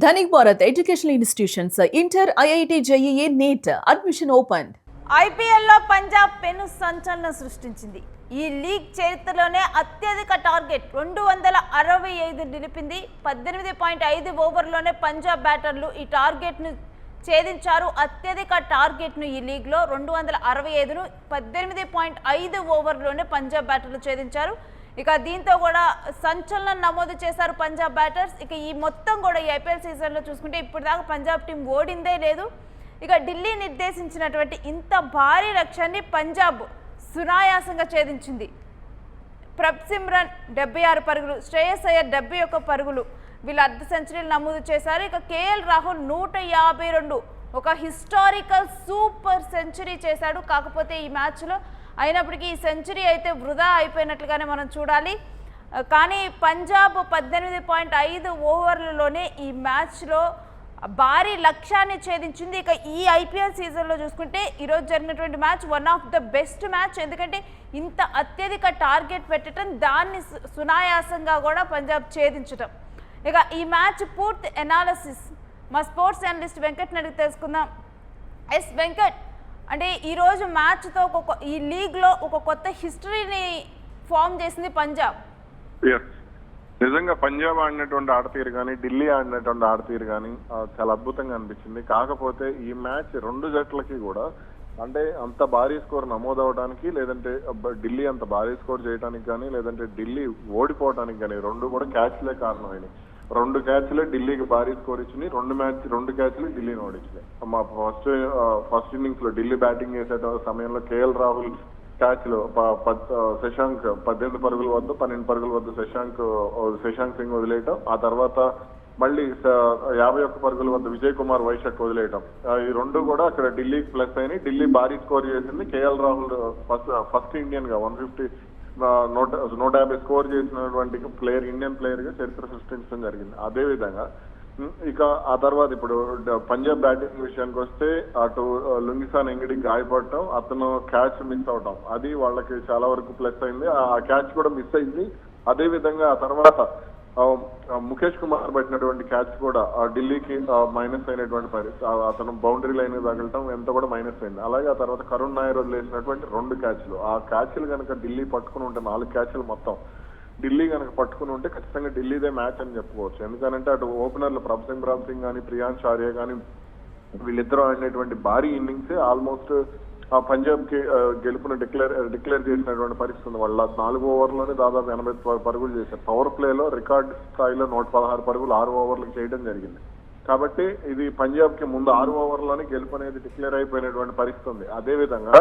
Dhanik Bharat Educational Institutions, Inter, IIT, JEE, NEET, admission opened. ఐపీఎల్లో పంజాబ్ పెను సంచలనం సృష్టించింది. ఈ లీగ్ చరిత్రలోనే అత్యధిక టార్గెట్ 265 నిలిపింది. 18.5 ఓవర్లోనే పంజాబ్ బ్యాటర్లు ఈ టార్గెట్ను ఛేదించారు. అత్యధిక టార్గెట్ను ఈ లీగ్లో 265ను 18.5 ఓవర్లోనే పంజాబ్ బ్యాటర్లు ఛేదించారు. ఇక దీంతో కూడా సంచలనం నమోదు చేశారు పంజాబ్ బ్యాటర్స్. ఇక ఈ మొత్తం కూడా ఈ ఐపీఎల్ సీజన్లో చూసుకుంటే ఇప్పటిదాకా పంజాబ్ టీం ఓడిందే లేదు. ఇక ఢిల్లీ నిర్దేశించినటువంటి ఇంత భారీ లక్ష్యాన్ని పంజాబ్ సునాయాసంగా ఛేదించింది. ప్రభ్సిమ్రన్ 76 పరుగులు, శ్రేయస్ అయ్యర్ 71 పరుగులు వీళ్ళు అర్ధ సెంచరీలు నమోదు చేశారు. ఇక కేఎల్ రాహుల్ 152 ఒక హిస్టారికల్ సూపర్ సెంచరీ చేశాడు. కాకపోతే ఈ మ్యాచ్లో అయినప్పటికీ ఈ సెంచరీ అయితే వృధా అయిపోయినట్లుగానే మనం చూడాలి. కానీ పంజాబ్ 18.5 ఓవర్లలోనే ఈ మ్యాచ్లో భారీ లక్ష్యాన్ని ఛేదించింది. ఇక ఈ ఐపీఎల్ సీజన్లో చూసుకుంటే ఈరోజు జరిగినటువంటి match one of the best match. ఎందుకంటే ఇంత అత్యధిక టార్గెట్ పెట్టడం, దాన్ని సునాయాసంగా కూడా పంజాబ్ ఛేదించడం. ఇక ఈ మ్యాచ్ పూర్తి ఎనాలిసిస్ మా స్పోర్ట్స్ అనలిస్ట్ వెంకట్ని అడిగి తెలుసుకుందాం. ఎస్ వెంకట్, అంటే ఈరోజు మ్యాచ్తో ఈ లీగ్లో ఒక కొత్త హిస్టరీని ఫామ్ చేసింది పంజాబ్. నిజంగా పంజాబ్ ఆడినటువంటి ఆడతీరు కానీ, ఢిల్లీ ఆడినటువంటి ఆడతీరు కానీ చాలా అద్భుతంగా అనిపించింది. కాకపోతే ఈ మ్యాచ్ రెండు జట్లకి కూడా అంటే అంత భారీ స్కోర్ నమోదవడానికి, లేదంటే ఢిల్లీ అంత భారీ స్కోర్ చేయడానికి కానీ, లేదంటే ఢిల్లీ ఓడిపోవడానికి కానీ రెండు కూడా క్యాచ్లే కారణమైనవి. 2 క్యాచ్లే ఢిల్లీకి భారీ స్కోర్ ఇచ్చింది. 2 క్యాచ్లు ఢిల్లీని ఓడించినాయి. మా ఫస్ట్ ఇన్నింగ్స్ లో ఢిల్లీ బ్యాటింగ్ చేసే సమయంలో కేఎల్ రాహుల్ క్యాచ్ లో శశాంక్ 18 పరుగుల వద్ద 12 పరుగుల వద్ద శశాంక్ సింగ్ వదిలేయటం, ఆ తర్వాత మళ్ళీ 51 పరుగుల వద్ద విజయ్ కుమార్ వైశాఖ్ వదిలేయటం, ఈ రెండు కూడా అక్కడ ఢిల్లీకి ప్లస్ అయినాయి. ఢిల్లీ భారీ స్కోర్ చేసింది. కేఎల్ రాహుల్ ఫస్ట్ ఇండియన్ గా 150 స్కోర్ చేసినటువంటి ఇండియన్ ప్లేయర్ గా చరిత్ర సృష్టించడం జరిగింది. అదే విధంగా ఇక ఆ తర్వాత ఇప్పుడు పంజాబ్ బ్యాటింగ్ విషయానికి వస్తే అటు లుంగిసాన్ ఎంగిడికి గాయపడటం, అతను క్యాచ్ మిస్ అవటం, అది వాళ్ళకి చాలా వరకు ప్లస్ అయింది. ఆ క్యాచ్ కూడా మిస్ అయింది. అదే విధంగా ఆ తర్వాత ముఖేష్ కుమార్ పట్టినటువంటి క్యాచ్ కూడా ఢిల్లీకి మైనస్ అయినటువంటి పరిస్థితి. అతను బౌండరీ లైన్ తగలటం ఎంత కూడా మైనస్ అయింది. అలాగే ఆ తర్వాత కరుణ్ నాయర్ వదిలేసినటువంటి 2 క్యాచ్లు, ఆ క్యాచ్లు కనుక ఢిల్లీ పట్టుకుని ఉంటే 4 క్యాచ్లు మొత్తం ఢిల్లీ కనుక పట్టుకుని ఉంటే ఖచ్చితంగా ఢిల్లీదే మ్యాచ్ అని చెప్పుకోవచ్చు. ఎందుకంటే అటు ఓపెనర్లు ప్రభ్సిమ్రాన్ సింగ్ కానీ, ప్రియాంశ్ ఆర్య కానీ వీళ్ళిద్దరూ ఆడినటువంటి భారీ ఇన్నింగ్సే ఆల్మోస్ట్ పంజాబ్ కి గెలుపును డిక్లేర్ చేసినటువంటి పరిస్థితి ఉంది. వాళ్ళ 4 ఓవర్లోనే దాదాపు 80 పరుగులు చేశారు. పవర్ ప్లేలో రికార్డ్ స్థాయిలో 116 పరుగులు 6 ఓవర్లకు చేయడం జరిగింది. కాబట్టి ఇది పంజాబ్ కి ముందు 6 ఓవర్లోనే గెలుపు అనేది డిక్లేర్ అయిపోయినటువంటి పరిస్థితి ఉంది. అదే విధంగా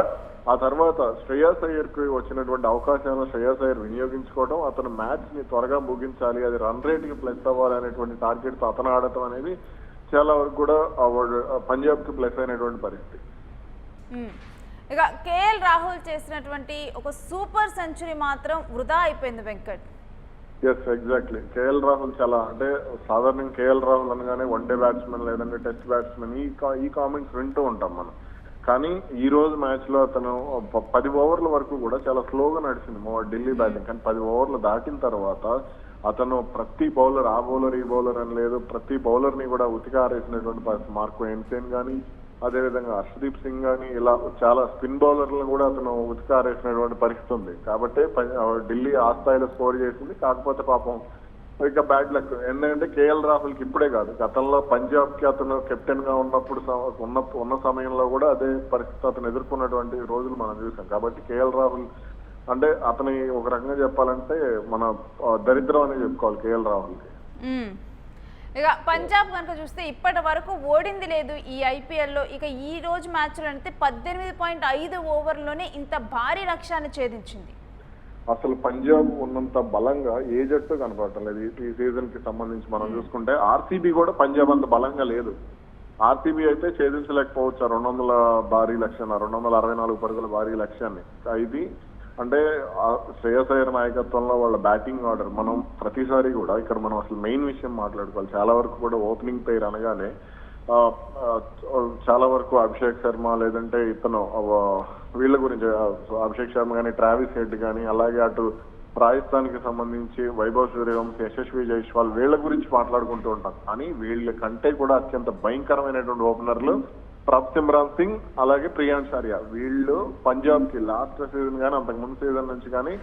ఆ తర్వాత శ్రేయస్ అయ్యర్ కి వచ్చినటువంటి అవకాశాలను శ్రేయస్ అయ్యర్ వినియోగించుకోవడం, అతను మ్యాచ్ ని త్వరగా ముగించాలి, అది రన్ రేట్ కి ప్లస్ అవ్వాలి అనేటువంటి టార్గెట్ తో అతను ఆడటం అనేది చాలా వరకు కూడా పంజాబ్ కి ప్లస్ అయినటువంటి పరిస్థితి. ఇక కేఎల్ రాహుల్ చేసినటువంటి ఒక సూపర్ సెంచరీ మాత్రం వృధా అయిపోయింది Venkat. Yes exactly. KL Rahul చాలా అంటే సాధారణంగా కేఎల్ రాహుల్ అనగానే వన్డే బ్యాట్స్మెన్ లేదంటే టెస్ట్ బ్యాట్స్మెన్ ఈ కామెంట్స్ వింటూ ఉంటాం మనం. కానీ ఈ రోజు మ్యాచ్ లో అతను 10 ఓవర్ల వరకు కూడా చాలా స్లోగా నడిచింది ఢిల్లీ బ్యాటింగ్. కానీ 10 ఓవర్లు దాటిన తర్వాత అతను ప్రతి బౌలర్ ఆ బౌలర్ ఈ బౌలర్ అని లేదు, ప్రతి బౌలర్ ని కూడా ఉతికి ఆరేసినటువంటి పరిస్థితి. మార్కో ఎన్సేన్ కానీ, అదేవిధంగా హర్షదీప్ సింగ్ కానీ, ఇలా చాలా స్పిన్ బౌలర్లను కూడా అతను ఉతికారేసినటువంటి పరిస్థితి ఉంది. కాబట్టి ఢిల్లీ ఆ స్థాయిలో స్కోర్ చేసింది. కాకపోతే పాపం ఇక బ్యాడ్ లక్. ఎందుకంటే కేఎల్ రాహుల్ కి ఇప్పుడే కాదు, గతంలో పంజాబ్ కి అతను కెప్టెన్ గా ఉన్నప్పుడు ఉన్న సమయంలో కూడా అదే పరిస్థితి అతను ఎదుర్కొన్నటువంటి రోజులు మనం చూసాం. కాబట్టి కేఎల్ రాహుల్ అంటే అతని ఒక రకంగా చెప్పాలంటే మన దరిద్రం అని చెప్పుకోవాలి కేఎల్ రాహుల్ కి. ఇక పంజాబ్ కనుక చూస్తే ఇప్పటి వరకు ఓడింది లేదు ఈ ఐపీఎల్లో. ఇక ఈ రోజు మ్యాచ్లో అయితే 18.5 ఓవర్లోనే ఇంత భారీ లక్ష్యాన్ని ఛేదించింది. అసలు పంజాబ్ ఉన్నంత బలంగా ఏ జట్టు కనపడటం లేదు ఈ సీజన్ కి సంబంధించి మనం చూసుకుంటే. ఆర్సీబీ కూడా పంజాబ్ అంత బలంగా లేదు. ఆర్సీబీ అయితే ఛేదించలేకపోవచ్చు 200 భారీ లక్ష్యాన్ని, 264 పరుగుల భారీ లక్ష్యాన్ని. ఇది అంటే శ్రేయస్ అయ్యర్ నాయకత్వంలో వాళ్ళ బ్యాటింగ్ ఆర్డర్ మనం ప్రతిసారి కూడా ఇక్కడ మనం అసలు మెయిన్ విషయం మాట్లాడుకోవాలి. చాలా వరకు కూడా ఓపెనింగ్ పేరు అనగానే చాలా వరకు అభిషేక్ శర్మ లేదంటే ఇతను వీళ్ళ గురించి అభిషేక్ శర్మ కానీ, ట్రావిస్ హెడ్ కానీ, అలాగే అటు రాజస్థాన్కి సంబంధించి వైభవ్ సూర్యవంశీ, యశస్వి జైస్వాల్ వీళ్ళ గురించి మాట్లాడుకుంటూ ఉంటాం. కానీ వీళ్ళ కంటే కూడా అత్యంత భయంకరమైనటువంటి ఓపెనర్లు ప్రబ్ సిమ్రాన్ సింగ్ అలాగే ప్రియాంశ్ ఆర్య. వీళ్ళు పంజాబ్ కి లాస్ట్ సీజన్ కానీ అంతకు ముందు సీజన్ నుంచి కానీ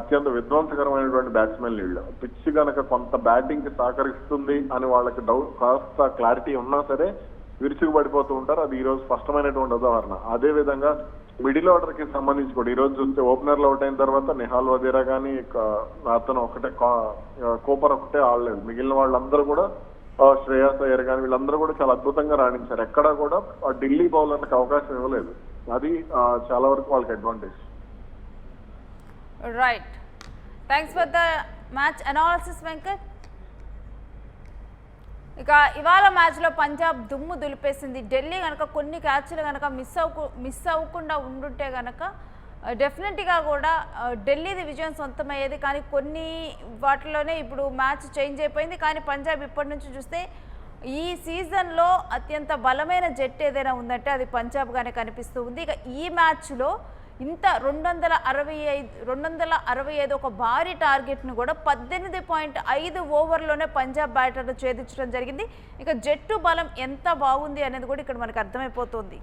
అత్యంత విధ్వంసకరమైనటువంటి బ్యాట్స్మెన్. వీళ్ళు పిచ్ కనుక కొంత బ్యాటింగ్ కి సహకరిస్తుంది అని వాళ్ళకి కాస్త క్లారిటీ ఉన్నా సరే విరుచుకు పడిపోతూ ఉంటారు. అది ఈ రోజు స్పష్టమైనటువంటి ఉదాహరణ. అదే విధంగా మిడిల్ ఆర్డర్ కి సంబంధించి కూడా ఈ రోజు చూస్తే ఓపెనర్లు అవుట్ అయిన తర్వాత నిహాల్ వదేరా కానీ అతను ఒకటే కోపర్ ఒకటే ఆడలేదు. మిగిలిన వాళ్ళందరూ కూడా శ్రేయాస్ అయ్యర్ కానీ వీళ్ళందరూ కూడా చాలా అద్భుతంగా రాణించారు. ఎక్కడా కూడా ఢిల్లీ బౌలర్లకు అవకాశం ఇవ్వలేదు. అది చాలా వరకు వాళ్ళకి advantage. Right, thanks for the match analysis Venkat. ఇక ఇవాళ మ్యాచ్లో పంజాబ్ దుమ్ము దులిపేసింది. ఢిల్లీ కనుక కొన్ని క్యాచ్లు కనుక మిస్ అవ్వకుండా ఉండుంటే కనుక డెఫినెట్గా కూడా ఢిల్లీది విజయం సొంతమయ్యేది. కానీ కొన్ని వాటిలోనే ఇప్పుడు మ్యాచ్ చేంజ్ అయిపోయింది. కానీ పంజాబ్ ఇప్పటి నుంచి చూస్తే ఈ సీజన్లో అత్యంత బలమైన జట్టు ఏదైనా ఉందంటే అది పంజాబ్గానే కనిపిస్తూ ఉంది. ఇక ఈ మ్యాచ్లో ఇంత 265 ఒక భారీ టార్గెట్ను కూడా 18.5 ఓవర్లోనే పంజాబ్ బ్యాటర్లు ఛేదించడం జరిగింది. ఇక జట్టు బలం ఎంత బాగుంది అనేది కూడా ఇక్కడ మనకు అర్థమైపోతుంది.